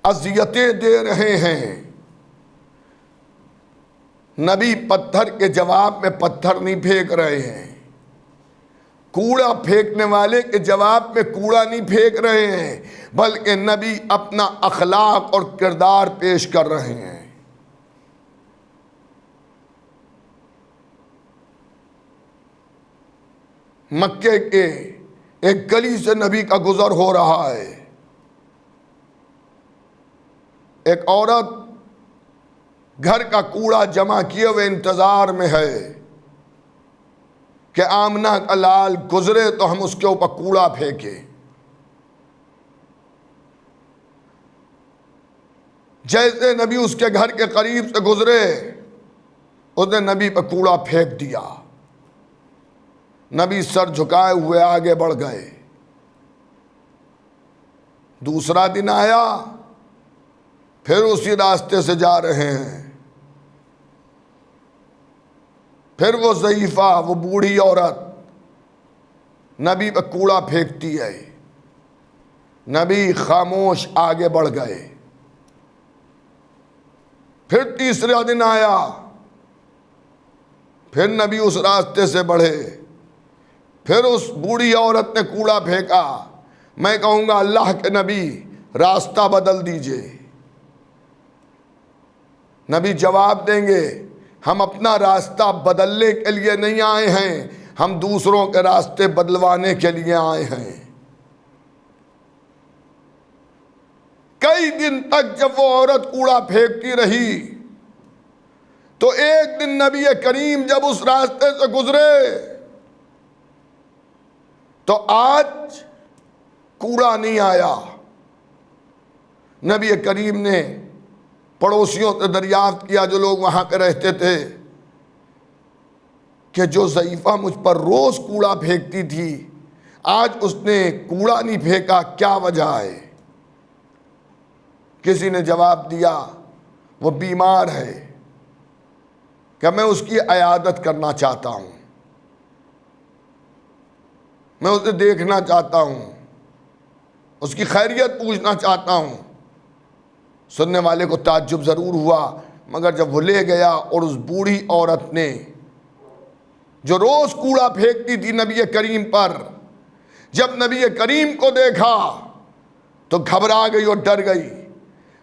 अजियतें दे रहे हैं। नबी पत्थर के जवाब में पत्थर नहीं फेंक रहे हैं, कूड़ा फेंकने वाले के जवाब में कूड़ा नहीं फेंक रहे हैं, बल्कि नबी अपना अखलाक और किरदार पेश कर रहे हैं। मक्के के एक गली से नबी का गुजर हो रहा है। एक औरत घर का कूड़ा जमा किए हुए इंतजार में है कि आमना का लाल गुजरे तो हम उसके ऊपर कूड़ा फेंके। जैसे नबी उसके घर के करीब से गुजरे, उसने नबी पर कूड़ा फेंक दिया। नबी सर झुकाए हुए आगे बढ़ गए। दूसरा दिन आया, फिर उसी रास्ते से जा रहे हैं। फिर वो ज़ईफ़ा, वो बूढ़ी औरत नबी पर कूड़ा फेंकती है। नबी खामोश आगे बढ़ गए। फिर तीसरा दिन आया, फिर नबी उस रास्ते से बढ़े। फिर उस बूढ़ी औरत ने कूड़ा फेंका। मैं कहूँगा अल्लाह के नबी रास्ता बदल दीजिए। नबी जवाब देंगे, हम अपना रास्ता बदलने के लिए नहीं आए हैं, हम दूसरों के रास्ते बदलवाने के लिए आए हैं। कई दिन तक जब वो औरत कूड़ा फेंकती रही, तो एक दिन नबी करीम जब उस रास्ते से गुजरे, तो आज कूड़ा नहीं आया। नबी करीम ने पड़ोसियों से दरियाफ्त किया, जो लोग वहां पे रहते थे, कि जो ज़ईफ़ा मुझ पर रोज कूड़ा फेंकती थी, आज उसने कूड़ा नहीं फेंका, क्या वजह है? किसी ने जवाब दिया, वो बीमार है, कि मैं उसकी अयादत करना चाहता हूं, मैं उसे देखना चाहता हूं, उसकी खैरियत पूछना चाहता हूं। सुनने वाले को ताज्जुब ज़रूर हुआ, मगर जब वो ले गया और उस बूढ़ी औरत ने, जो रोज़ कूड़ा फेंकती थी नबी करीम पर, जब नबी करीम को देखा तो घबरा गई और डर गई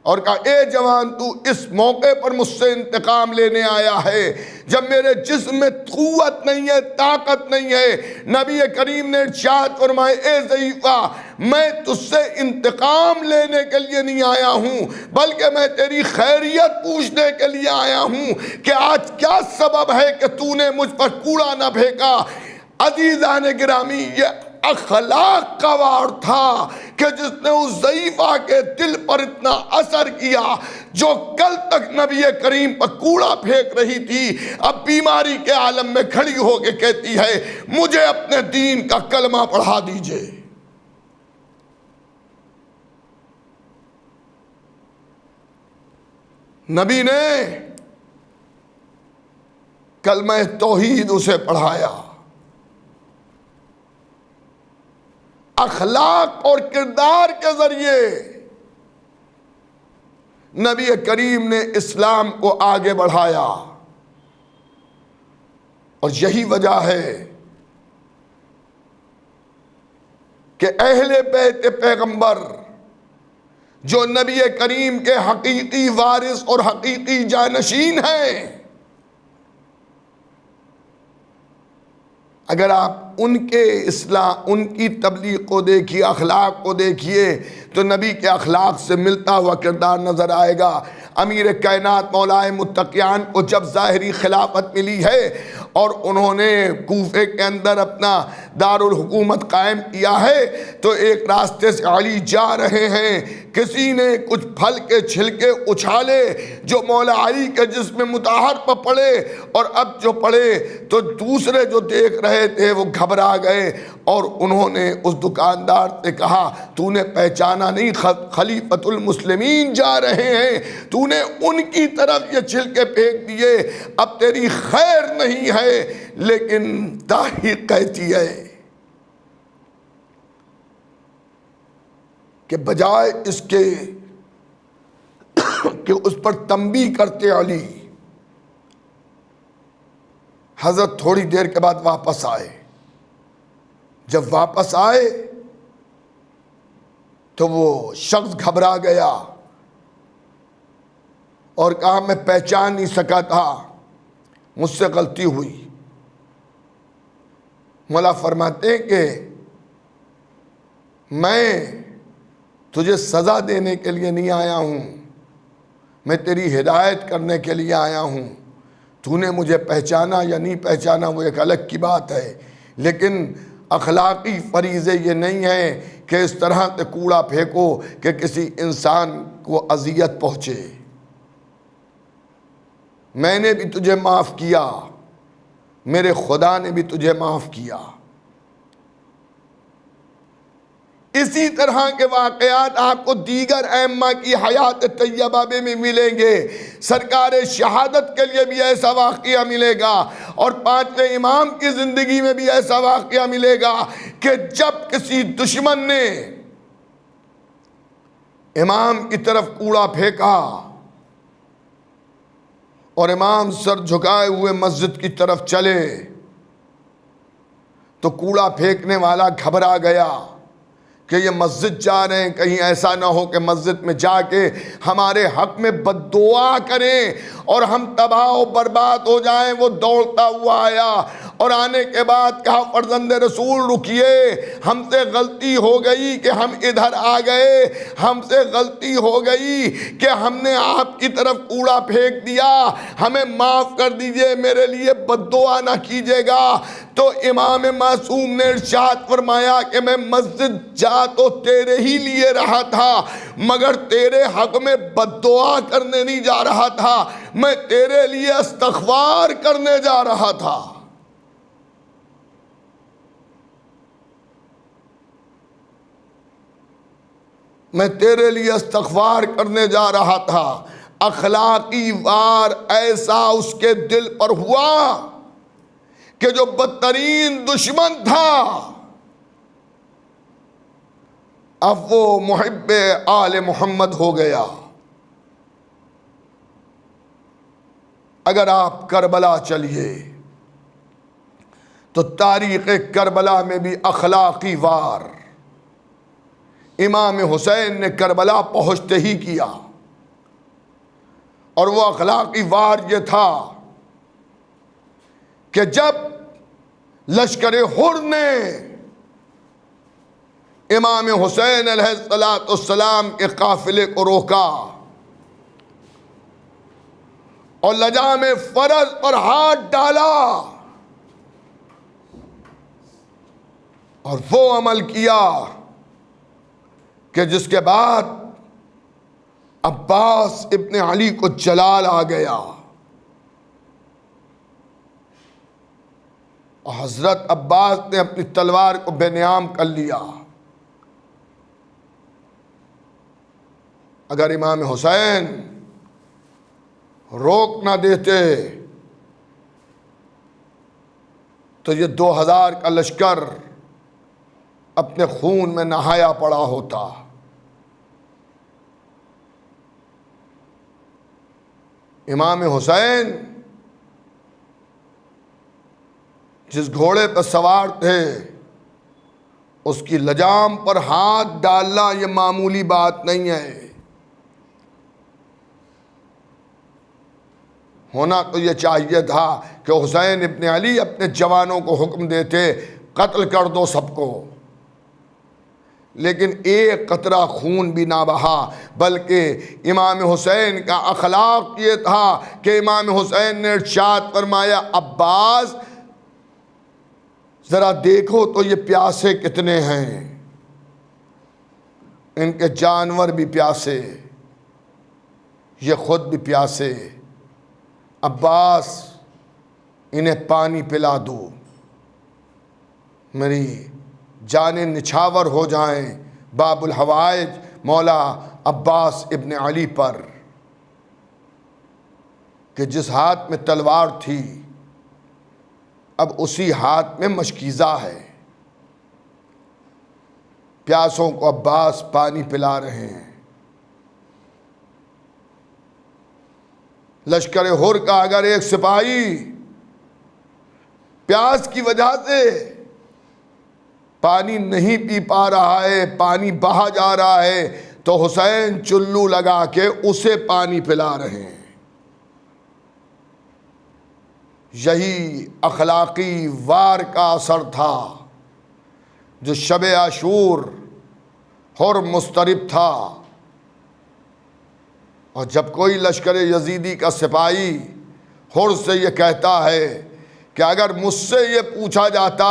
और कहा, ए जवान, तू इस मौके पर मुझसे इंतकाम लेने आया है जब मेरे जिस्म में क़ुव्वत नहीं है, ताकत नहीं है। नबी करीम ने इरशाद फरमाए, ए ज़ईफ़ा, मैं तुझसे इंतकाम लेने के लिए नहीं आया हूँ, बल्कि मैं तेरी खैरियत पूछने के लिए आया हूँ कि आज क्या सबब है कि तूने मुझ पर कूड़ा न फेंका। अज़ीज़ान गिरामी, ये अखलाक का वार था कि जिसने उस ज़ईफ़ा के दिल पर इतना असर किया, जो कल तक नबी करीम पर कूड़ा फेंक रही थी, अब बीमारी के आलम में खड़ी होकर कहती है, मुझे अपने दीन का कलमा पढ़ा दीजिए। नबी ने कलमा तौहीद उसे पढ़ाया। अखलाक और किरदार के जरिए नबी करीम ने इस्लाम को आगे बढ़ाया। और यही वजह है कि अहले बैत पैगंबर जो नबी करीम के हकीकी वारिस और हकीकी जानशीन हैं, अगर आप उनके इस्लाम, उनकी तबलीग को देखिए, अखलाक को देखिए, तो नबी के अखलाक से मिलता हुआ किरदार नज़र आएगा। अमीर कायनात मौलाए मुत्तकियान को जब ज़ाहिरी खिलाफत मिली है और उन्होंने कूफे के अंदर अपना दारुल हुकूमत कायम किया है, तो एक रास्ते से अली जा रहे हैं, किसी ने कुछ फल के छिलके उछाले जो मौला अली के जिस्म मुताहर पर पड़े, और अब जो पड़े तो दूसरे जो देख रहे थे वो घबरा गए और उन्होंने उस दुकानदार से कहा, तूने पहचाना नहीं, खलीफतुल मुस्लिमीन जा रहे हैं, तूने उनकी तरफ ये छिलके फेंक दिए, अब तेरी खैर नहीं है। लेकिन तारीख कहती है कि बजाय इसके कि उस पर तंबीह करते अली, हजरत थोड़ी देर के बाद वापस आए। जब वापस आए तो वो शख्स घबरा गया और कहा, मैं पहचान नहीं सका था, मुझसे गलती हुई। मौला फरमाते हैं कि मैं तुझे सज़ा देने के लिए नहीं आया हूँ, मैं तेरी हिदायत करने के लिए आया हूँ। तूने मुझे पहचाना या नहीं पहचाना वो एक अलग की बात है, लेकिन अखलाकी फरीज़े ये नहीं है कि इस तरह से कूड़ा फेंको कि किसी इंसान को अजियत पहुँचे। मैंने भी तुझे माफ़ किया, मेरे खुदा ने भी तुझे माफ़ किया। इसी तरह के वाक़यात आपको दीगर अइम्मा की हयात तैयबा में मिलेंगे। सरकार शहादत के लिए भी ऐसा वाक़या मिलेगा और पांचवें इमाम की ज़िंदगी में भी ऐसा वाक़या मिलेगा कि जब किसी दुश्मन ने इमाम की तरफ कूड़ा फेंका और इमाम सर झुकाए हुए मस्जिद की तरफ चले, तो कूड़ा फेंकने वाला घबरा गया कि ये मस्जिद जा रहे हैं, कहीं ऐसा ना हो कि मस्जिद में जाके हमारे हक में बद्दुआ करें और हम तबाह और बर्बाद हो जाएं। वो दौड़ता हुआ आया और आने के बाद कहा, फर्जंद रसूल रुकिए, हमसे गलती हो गई कि हम इधर आ गए, हमसे गलती हो गई कि हमने आपकी तरफ कूड़ा फेंक दिया, हमें माफ़ कर दीजिए, मेरे लिए बद्दुआ ना कीजिएगा। तो इमाम मासूम ने इरशाद फरमाया कि मैं मस्जिद जा तो तेरे ही लिए रहा था, मगर तेरे हक में बद्दुआ करने नहीं जा रहा था, मैं तेरे लिए इस्तग़फ़ार करने जा रहा था। मैं तेरे लिए इस्तग़फ़ार करने जा रहा था। अखलाकी वार ऐसा उसके दिल पर हुआ कि जो बदतरीन दुश्मन था, अब वो मुहिब्बे आले मोहम्मद हो गया। अगर आप करबला चलिए तो तारीख़ करबला में भी अखलाकी वार इमाम हुसैन ने करबला पहुँचते ही किया, और वो अखलाकी वार ये था कि जब लश्कर हुर ने इमाम हुसैन अलैहिस्सलाम के काफिले को रोका और लजाम फरज पर हाथ डाला और वो अमल किया कि जिसके बाद अब्बास इब्न अली को जलाल आ गया और हजरत अब्बास ने अपनी तलवार को बेनियाम कर लिया। अगर इमाम हुसैन रोक ना देते तो ये 2000 का लश्कर अपने खून में नहाया पड़ा होता। इमाम हुसैन जिस घोड़े पर सवार थे उसकी लजाम पर हाथ डालना ये मामूली बात नहीं है। होना तो ये चाहिए था कि हुसैन इब्न अली अपने जवानों को हुक्म देते कत्ल कर दो सबको, लेकिन एक कतरा खून भी ना बहा, बल्कि इमाम हुसैन का अखलाक ये था कि इमाम हुसैन ने इरशाद फरमाया, अब्बास ज़रा देखो तो ये प्यासे कितने हैं, इनके जानवर भी प्यासे, ये खुद भी प्यासे, अब्बास इन्हें पानी पिला दो, मेरी जाने निछावर हो जाएं बाबुल हवाइज मौला अब्बास इब्न अली पर, कि जिस हाथ में तलवार थी अब उसी हाथ में मशकीज़ा है। प्यासों को अब्बास पानी पिला रहे हैं। लश्कर हुर का अगर एक सिपाही प्यास की वजह से पानी नहीं पी पा रहा है, पानी बहा जा रहा है, तो हुसैन चुल्लू लगा के उसे पानी पिला रहे हैं। यही अखलाकी वार का असर था जो शब आशूर हुर मुस्तरिब था। और जब कोई लश्कर यजीदी का सिपाही हुर से ये कहता है कि अगर मुझसे ये पूछा जाता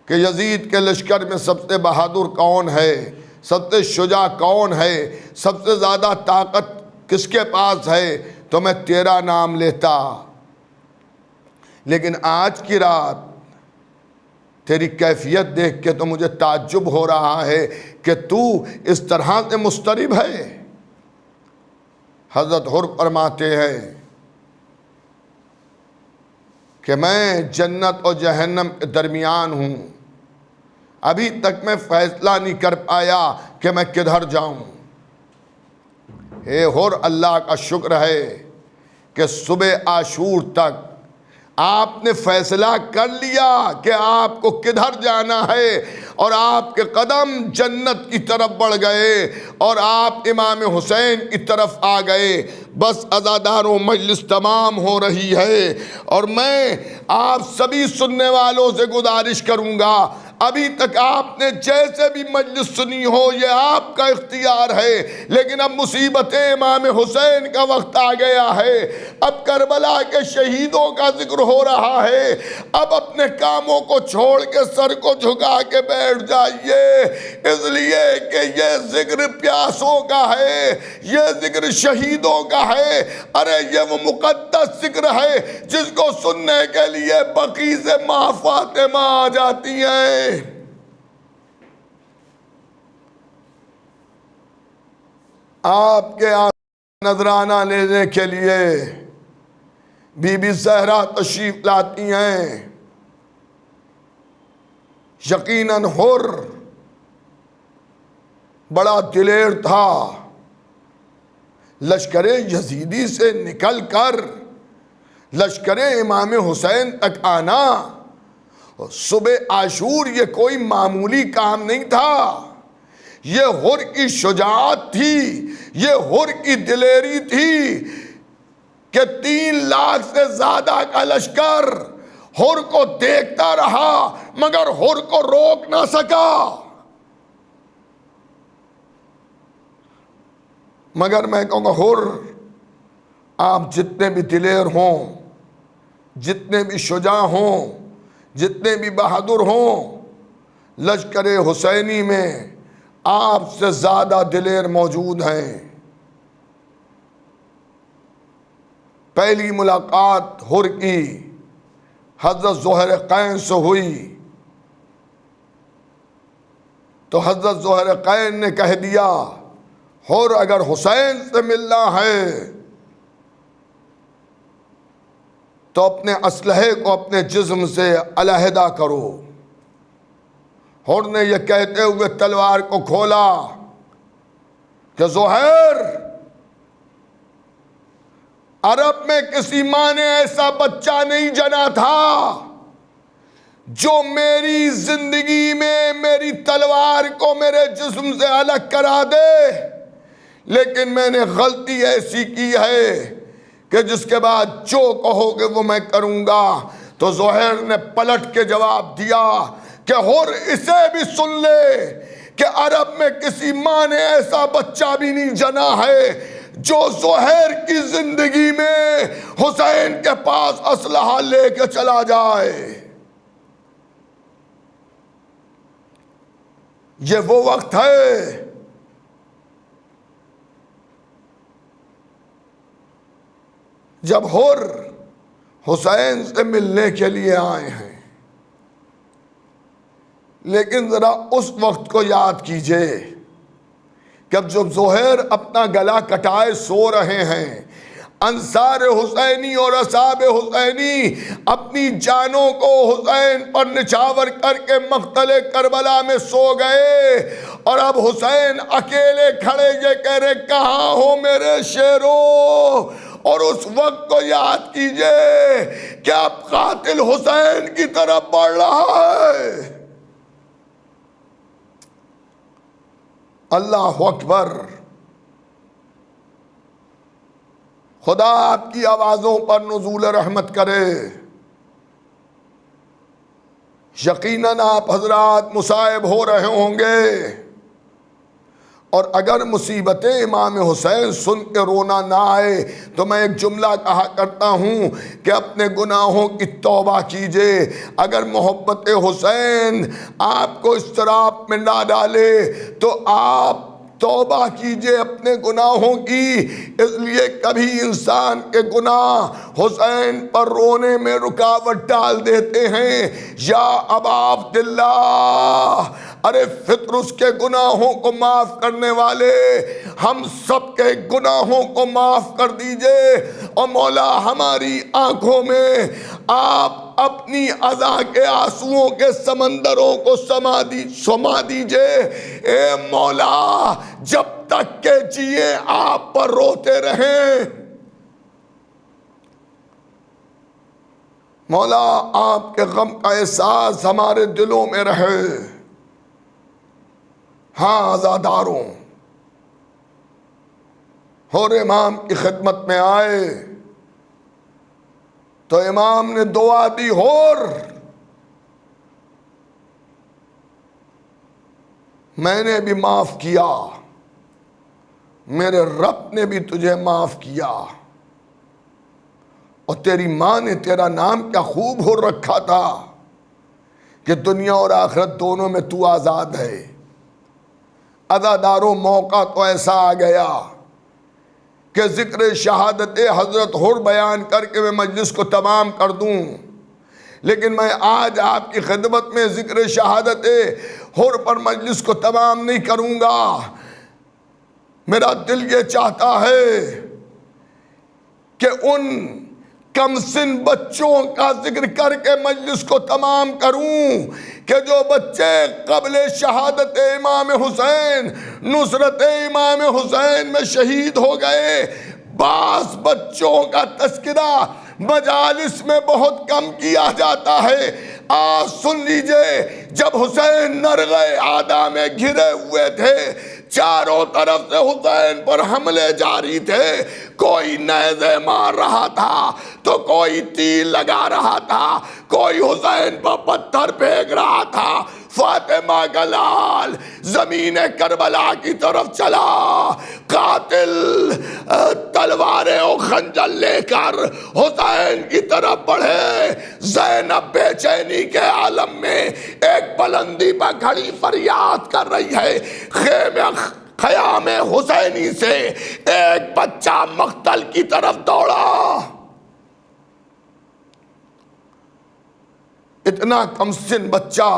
कि यजीद के लश्कर में सबसे बहादुर कौन है, सबसे शुजा कौन है, सबसे ज़्यादा ताकत किसके पास है, तो मैं तेरा नाम लेता। लेकिन आज की रात तेरी कैफियत देख के तो मुझे ताज्जुब हो रहा है कि तू इस तरह से मुस्तरिब है। हज़रत हुर फरमाते हैं कि मैं जन्नत और जहन्नम के दरमियान हूँ, अभी तक मैं फैसला नहीं कर पाया कि मैं किधर जाऊँ। हे हुर, अल्लाह का शुक्र है कि सुबह आशूर तक आपने फैसला कर लिया कि आपको किधर जाना है और आपके कदम जन्नत की तरफ बढ़ गए और आप इमाम हुसैन की तरफ आ गए। बस अज़ादारों मजलिस तमाम हो रही है और मैं आप सभी सुनने वालों से गुजारिश करूँगा, अभी तक आपने जैसे भी मजलिस सुनी हो ये आपका इख्तियार है, लेकिन अब मुसीबत इमाम हुसैन का वक्त आ गया है। अब करबला के शहीदों का जिक्र हो रहा है। अब अपने कामों को छोड़ के सर को झुका के बैठ जाइए, इसलिए कि ये जिक्र प्यासों का है, ये जिक्र शहीदों का है। अरे ये वो मुकद्दस जिक्र है जिसको सुनने के लिए बकी से माँ फातिमा आ जाती हैं। आपके नजराना लेने के लिए बीबी ज़हरा तशरीफ लाती हैं। यकीनन हुर बड़ा दिलेर था। लश्कर यजीदी से निकल कर लश्कर इमाम हुसैन तक आना, सुबह आशूर ये कोई मामूली काम नहीं था। ये हुर की शुजाअत थी, ये हुर की दिलेरी थी कि 3 लाख से ज्यादा का लश्कर हुर को देखता रहा मगर हुर को रोक ना सका। मगर मैं कहूँगा हुर, आप जितने भी दिलेर हों, जितने भी शुजा हों, जितने भी बहादुर हों, लश्कर हुसैनी में आपसे ज़्यादा दिलेर मौजूद हैं। पहली मुलाकात हुर की हज़रत ज़ोहर कैन से हुई तो हज़रत ज़ोहर कैन ने कह दिया, हुर अगर हुसैन से मिलना है तो अपने असलहे को अपने जिस्म से अलहदा करो। हुर ने यह कहते हुए तलवार को खोला कि ज़ुहैर, अरब में किसी माँ ने ऐसा बच्चा नहीं जना था जो मेरी जिंदगी में मेरी तलवार को मेरे जिस्म से अलग करा दे, लेकिन मैंने गलती ऐसी की है कि जिसके बाद जो कहोगे वो मैं करूंगा। तो ज़ुहैर ने पलट के जवाब दिया कि हुर, इसे भी सुन ले कि अरब में किसी माँ ने ऐसा बच्चा भी नहीं जना है जो ज़ुहैर की जिंदगी में हुसैन के पास असलहा लेके चला जाए। ये वो वक्त है जब हुर हुसैन से मिलने के लिए आए हैं, लेकिन जरा उस वक्त को याद कीजिए जब ज़ुहैर अपना गला कटाए सो रहे हैं, अंसार हुसैनी और असाब हुसैनी अपनी जानों को हुसैन पर निछावर करके मक़तले करबला में सो गए, और अब हुसैन अकेले खड़े ये कह रहे, कहाँ हो मेरे शेरों। और उस वक्त को याद कीजिए कि अब कातिल हुसैन की तरफ बढ़ रहा है। अल्लाह अकबर। खुदा आपकी आवाज़ों पर नुज़ूल रहमत करे। यकीनन आप हजरात मुसाइब हो रहे होंगे, और अगर मुसीबतें इमाम हुसैन सुन के रोना ना आए तो मैं एक जुमला कहा करता हूँ कि अपने गुनाहों की तौबा कीजिए। अगर मोहब्बत हुसैन आपको इस तरफ में ना डाले तो आप तौबा कीजिए अपने गुनाहों की। इसलिए कभी इंसान के गुनाह हुसैन पर रोने में रुकावट डाल देते हैं। या अबा अब्दुल्लाह, अरे फित्र उसके गुनाहों को माफ़ करने वाले, हम सब के गुनाहों को माफ़ कर दीजिए, और मौला हमारी आंखों में आप अपनी अज़ा के आंसुओं के समंदरों को समा दीजिए। ए मौला, जब तक के जिए आप पर रोते रहें। मौला, आपके गम का एहसास हमारे दिलों में रहे। हाँ अज़ादारों, हुर इमाम की खिदमत में आए तो इमाम ने दुआ दी, हुर मैंने भी माफ किया, मेरे रब ने भी तुझे माफ किया, और तेरी मां ने तेरा नाम क्या खूब हो रखा था कि दुनिया और आखिरत दोनों में तू आज़ाद है। अज़ादारों, मौका तो ऐसा आ गया कि ज़िक्र शहादत हज़रत हुर बयान करके मैं मजलिस को तमाम कर दूं, लेकिन मैं आज आपकी खिदमत में ज़िक्र शहादत हुर पर मजलिस को तमाम नहीं करूँगा। मेरा दिल ये चाहता है कि उन कमसिन बच्चों का जिक्र करके मजलिस को तमाम करूं कि जो बच्चे क़ब्ल शहादत इमाम हुसैन, नुसरत इमाम हुसैन में शहीद हो गए। बास बच्चों का तस्करा मजालिस में बहुत कम किया जाता है। आज सुन लीजिए, जब हुसैन नरग़े आदा में घिरे हुए थे, चारों तरफ से हुसैन पर हमले जारी थे, कोई नेज़े मार रहा था तो कोई तीर लगा रहा था, कोई हुसैन पर पत्थर फेंक रहा था। फातिमा का लाल जमीन करबला की तरफ चला, कातिल तलवारें और खंजर लेकर हुसैन की तरफ बढ़े। ज़ैनब बेचैनी के आलम में एक बुलंदी पर खड़ी फरियाद कर रही है, ख़याम हुसैनी से एक बच्चा मक़तल की तरफ दौड़ा। इतना कमसिन बच्चा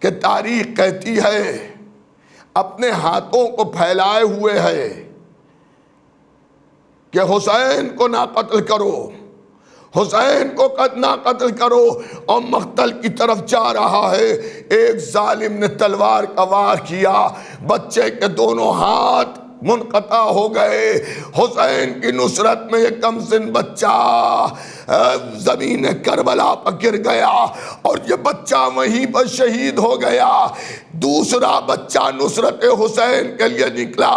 कि तारीख कहती है अपने हाथों को फैलाए हुए है, कि हुसैन को ना कत्ल करो, हुसैन को ना कत्ल करो, और मख्तल की तरफ जा रहा है। एक जालिम ने तलवार का वार किया, बच्चे के दोनों हाथ मुनक़ता हो गए। हुसैन की नुसरत में एक कमसिन बच्चा ज़मीन करबला पर गिर गया और ये बच्चा वहीं पर शहीद हो गया। दूसरा बच्चा नुसरत हुसैन के लिए निकला।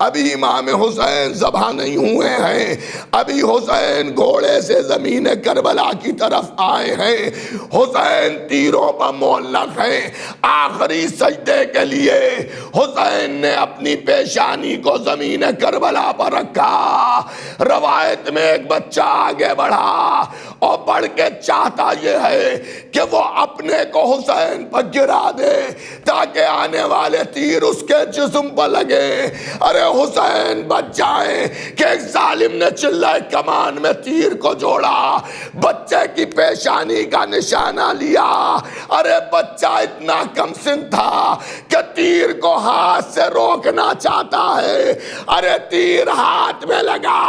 अभी इमाम हुसैन ज़बह नहीं हुए हैं, अभी हुसैन घोड़े से ज़मीन करबला की तरफ आए हैं। हुसैन तीरों पर मोल्लक हैं। आखिरी सजदे के लिए हुसैन ने अपनी पेशानी को ज़मीन करबला पर रखा। रवायत में एक बच्चा आगे बढ़ा और बढ़ के चाहता यह है कि वो अपने को हुसैन पर गिरा दे ताकि आने वाले तीर उसके जिस्म पर लगे। अरे हुसैन बच जाए कि एक जालिम ने चिल्लाए कमान में तीर को जोड़ा, बच्चे की पेशानी का निशाना लिया। अरे बच्चा इतना कमसिन था कि तीर को हाथ से रोकना चाहता है। अरे तीर हाथ में लगा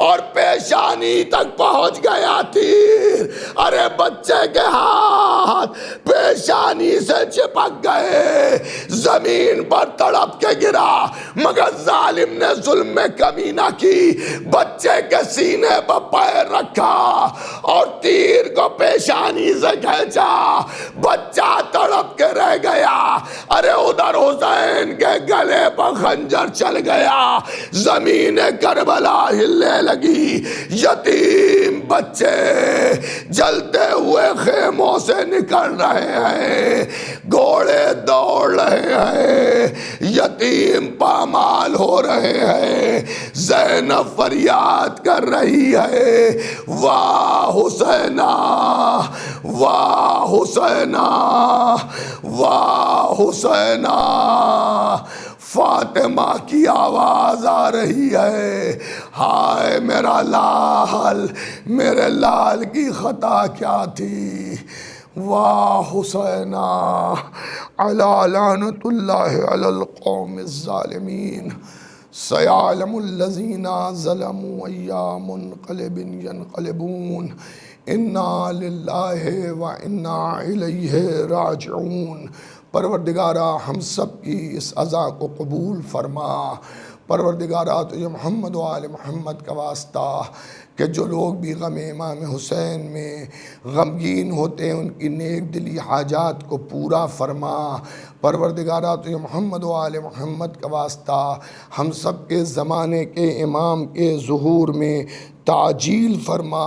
और पेशानी तक पहुंच गया तीर। अरे बच्चे के हाथ पेशानी से चिपक गए, जमीन पर तड़प के गिरा। मगर जालिम ने जुल्म में कमी ना की, बच्चे के सीने पर पैर रखा और तीर को पेशानी से खींचा। बच्चा तड़प के रह गया। अरे उधर हुसैन के गले पर खंजर चल गया, जमीन करबला हिलने लगी। यतीम बच्चे जलते हुए खेमों से निकल रहे हैं, घोड़े दौड़ रहे हैं, यतीम पामाल हो रहे हैं। ज़ैनब फरियाद कर रही है, वाह हुसैना, वाह हुसैना, वाह हुसैना। फातिमा की आवाज आ रही है, हाय मेरा लाल, मेरे लाल की खता क्या थी। वाह हुसैना, अला लानतुल्लाहि अलल कौमिज़ ज़ालिमीन, सयअलमुल्लज़ीना ज़लमू अय्या मुनक़लिबिन यनक़लिबून, इन्ना लिल्लाहि व इन्ना इलैहि राजिऊन। परवरदिगारा हम सब की इस अज़ा को कबूल फरमा। परवरदिगारा तुझे मोहम्मद व आले मोहम्मद का वास्ता कि जो लोग भी गम इमाम हुसैन में गमगीन होते हैं उनकी नेक दिली हाजात को पूरा फरमा। परवरदिगारा तुझे मोहम्मद व आले मोहम्मद का वास्ता हम सब के ज़माने के इमाम के ज़ुहूर में ताजील फरमा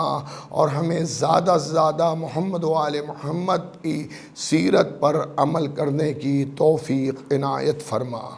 और हमें ज़्यादा से ज़्यादा मोहम्मद व आले मोहम्मद की सीरत पर अमल करने की तौफ़ीक़ इनायत फरमा।